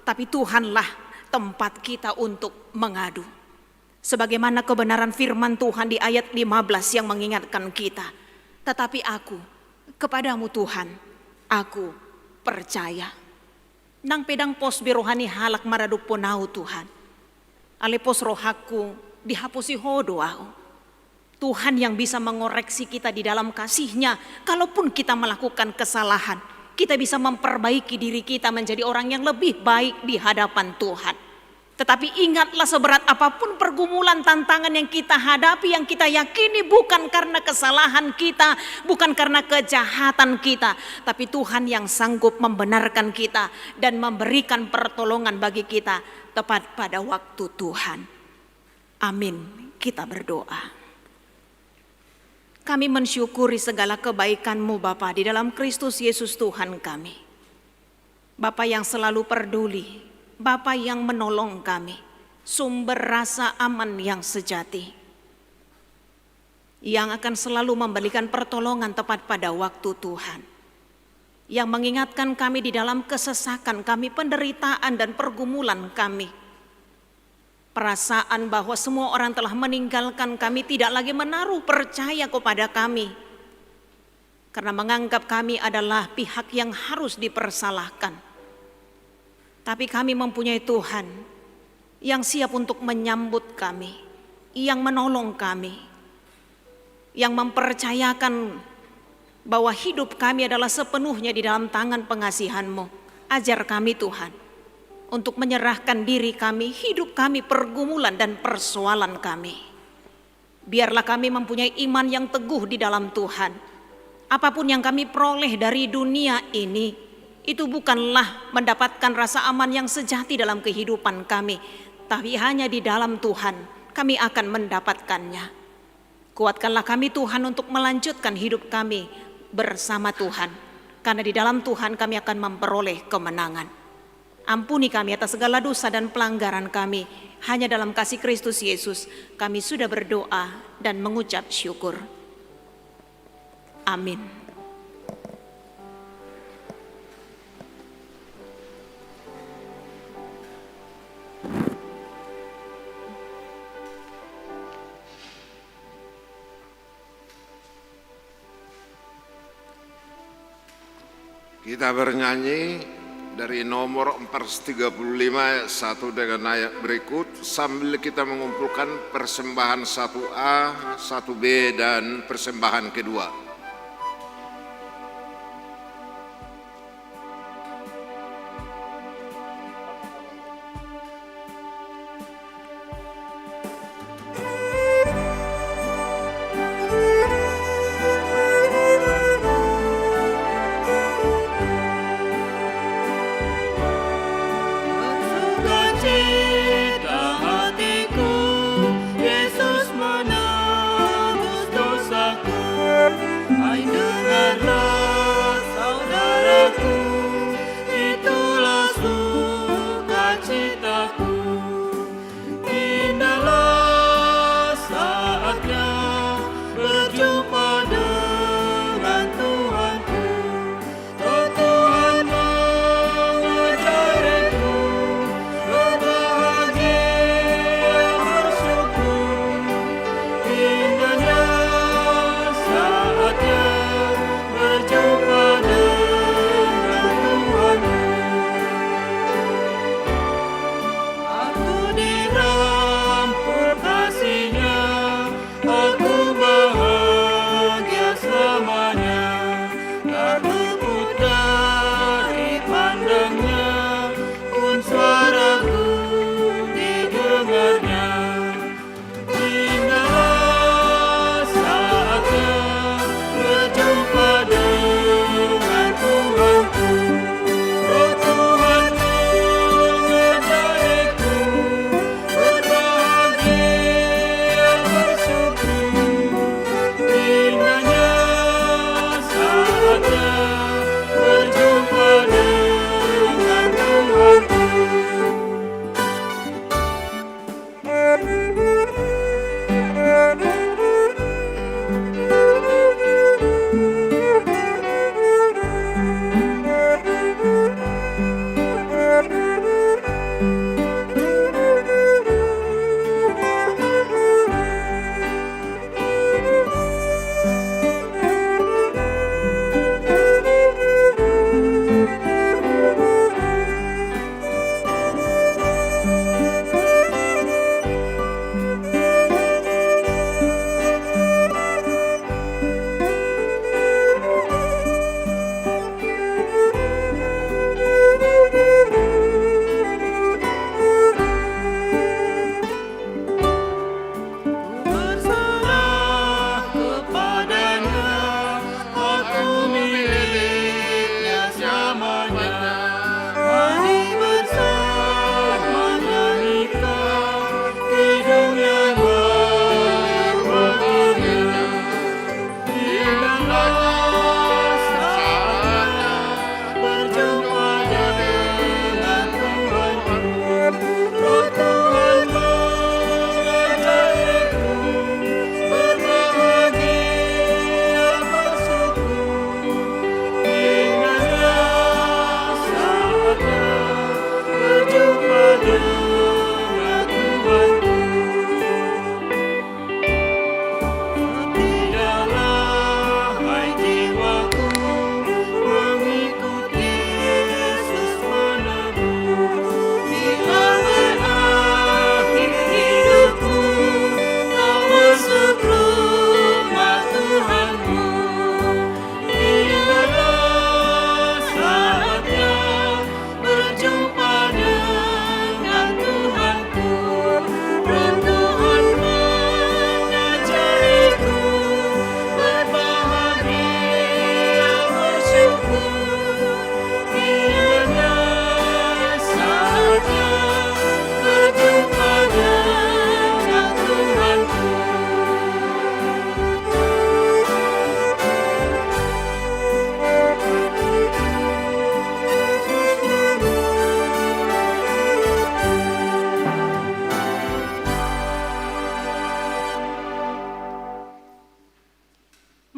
tapi Tuhanlah tempat kita untuk mengadu. Sebagaimana kebenaran firman Tuhan di ayat 15 yang mengingatkan kita, tetapi aku, kepadamu Tuhan, aku percaya. Nang pedang pos birohani halak maraduk ponau Tuhan. Ale pos rohaku dihapusi hodoau. Tuhan yang bisa mengoreksi kita di dalam kasih-Nya. Kalaupun kita melakukan kesalahan, kita bisa memperbaiki diri kita menjadi orang yang lebih baik di hadapan Tuhan. Tetapi ingatlah, seberat apapun pergumulan, tantangan yang kita hadapi, yang kita yakini bukan karena kesalahan kita, bukan karena kejahatan kita, tapi Tuhan yang sanggup membenarkan kita dan memberikan pertolongan bagi kita tepat pada waktu Tuhan. Amin. Kita berdoa. Kami mensyukuri segala kebaikan-Mu Bapa di dalam Kristus Yesus Tuhan kami. Bapa yang selalu peduli, Bapa yang menolong kami, sumber rasa aman yang sejati, yang akan selalu memberikan pertolongan tepat pada waktu Tuhan, yang mengingatkan kami di dalam kesesakan kami, penderitaan dan pergumulan kami. Perasaan bahwa semua orang telah meninggalkan kami, tidak lagi menaruh percaya kepada kami, karena menganggap kami adalah pihak yang harus dipersalahkan. Tapi kami mempunyai Tuhan yang siap untuk menyambut kami, yang menolong kami, yang mempercayakan bahwa hidup kami adalah sepenuhnya di dalam tangan pengasihan-Mu. Ajar kami Tuhan untuk menyerahkan diri kami, hidup kami, pergumulan dan persoalan kami. Biarlah kami mempunyai iman yang teguh di dalam Tuhan. Apapun yang kami peroleh dari dunia ini, itu bukanlah mendapatkan rasa aman yang sejati dalam kehidupan kami, tapi hanya di dalam Tuhan kami akan mendapatkannya. Kuatkanlah kami Tuhan untuk melanjutkan hidup kami bersama Tuhan, karena di dalam Tuhan kami akan memperoleh kemenangan. Ampuni kami atas segala dosa dan pelanggaran kami. Hanya dalam kasih Kristus Yesus kami sudah berdoa dan mengucap syukur. Amin. Kita bernyanyi dari nomor 435 ayat 1 dengan ayat berikut, sambil kita mengumpulkan persembahan 1A, 1B dan persembahan kedua.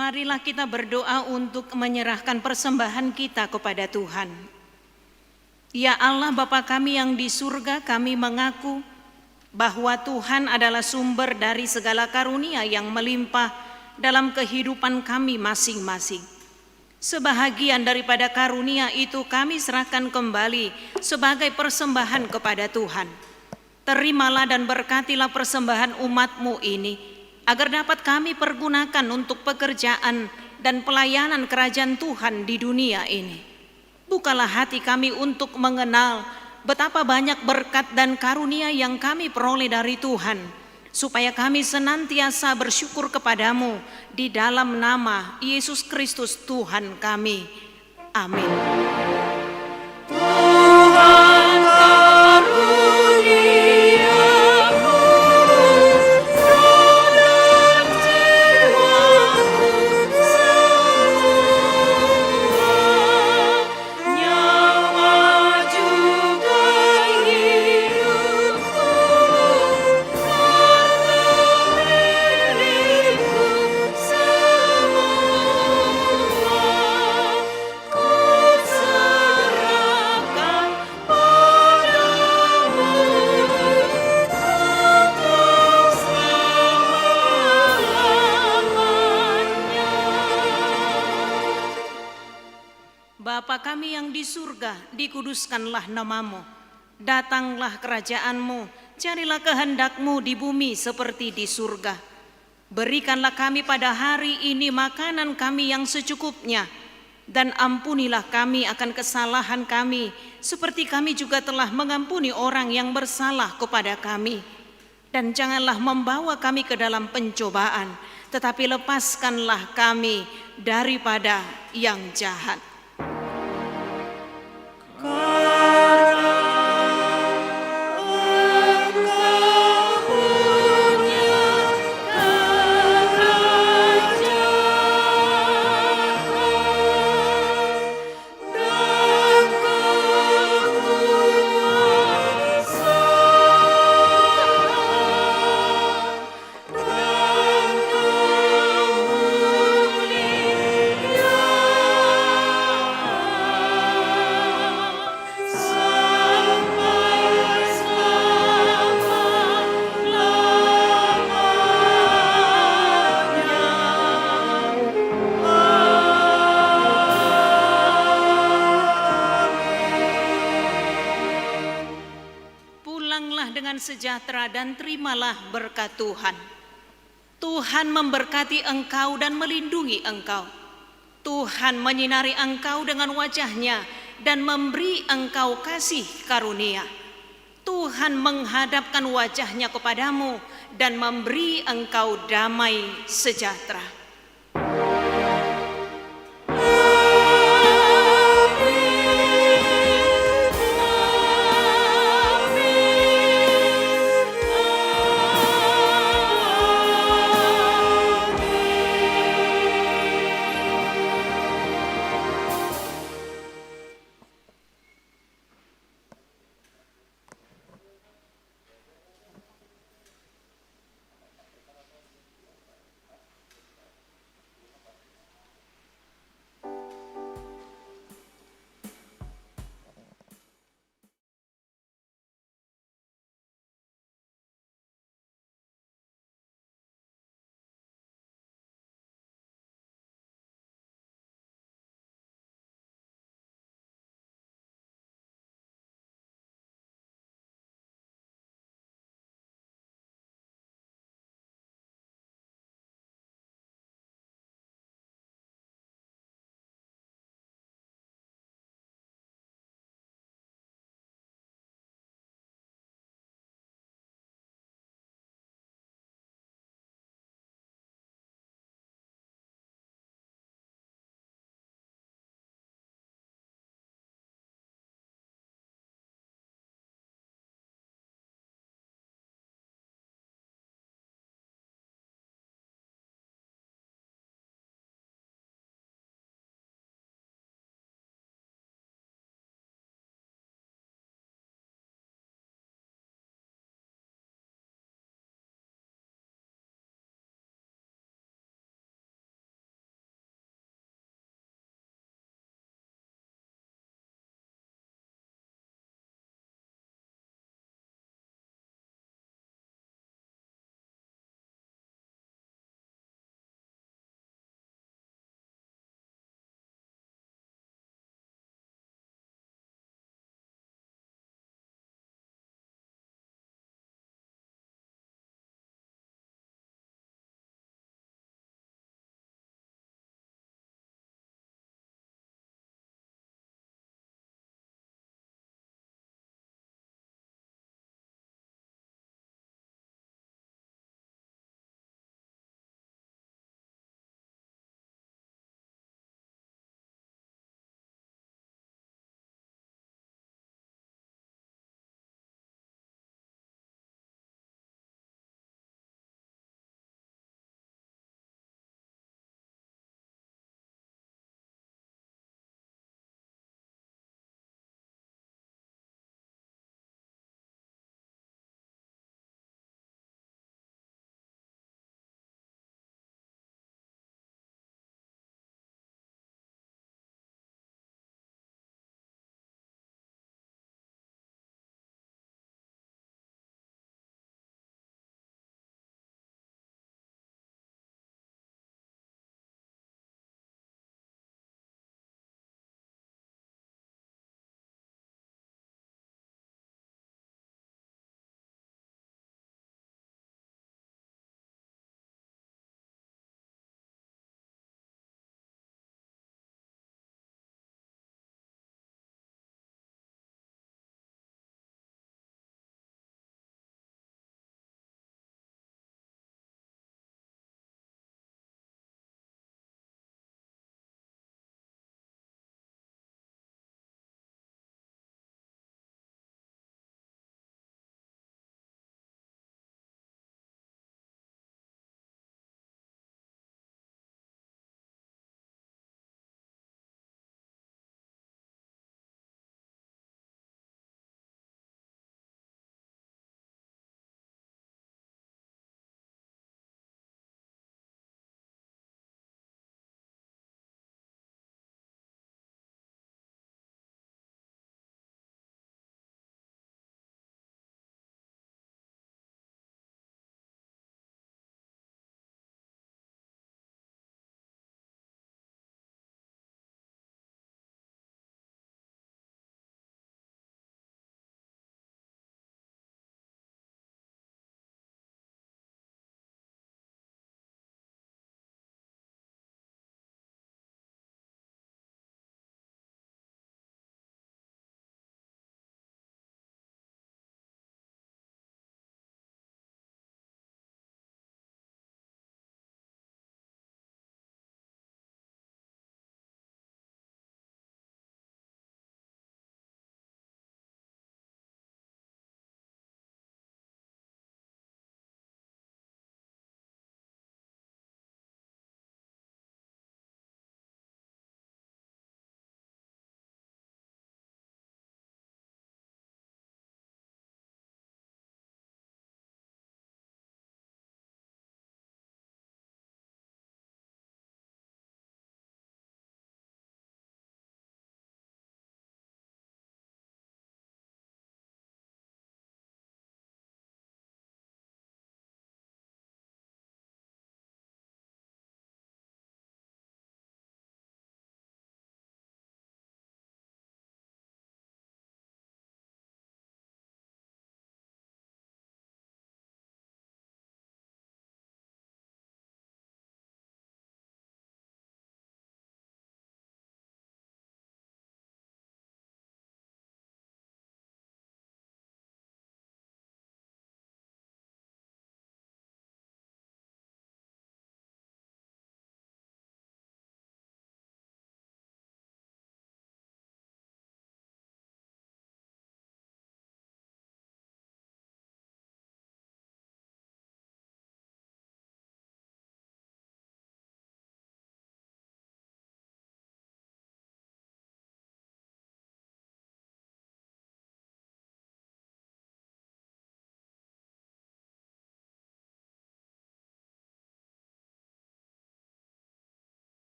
Marilah kita berdoa untuk menyerahkan persembahan kita kepada Tuhan. Ya Allah Bapa kami yang di surga, kami mengaku bahwa Tuhan adalah sumber dari segala karunia yang melimpah dalam kehidupan kami masing-masing. Sebahagian daripada karunia itu kami serahkan kembali sebagai persembahan kepada Tuhan. Terimalah dan berkatilah persembahan umat-Mu ini, agar dapat kami pergunakan untuk pekerjaan dan pelayanan kerajaan Tuhan di dunia ini. Bukalah hati kami untuk mengenal betapa banyak berkat dan karunia yang kami peroleh dari Tuhan, supaya kami senantiasa bersyukur kepadamu di dalam nama Yesus Kristus Tuhan kami. Amin. Bapa kami yang di surga, dikuduskanlah nama-Mu. Datanglah kerajaan-Mu, jadilah kehendak-Mu di bumi seperti di surga. Berikanlah kami pada hari ini makanan kami yang secukupnya, dan ampunilah kami akan kesalahan kami, seperti kami juga telah mengampuni orang yang bersalah kepada kami. Dan janganlah membawa kami ke dalam pencobaan, tetapi lepaskanlah kami daripada yang jahat. Sejahtera dan terimalah berkat Tuhan. Tuhan memberkati engkau dan melindungi engkau. Tuhan menyinari engkau dengan wajah-Nya dan memberi engkau kasih karunia. Tuhan menghadapkan wajah-Nya kepadamu dan memberi engkau damai sejahtera.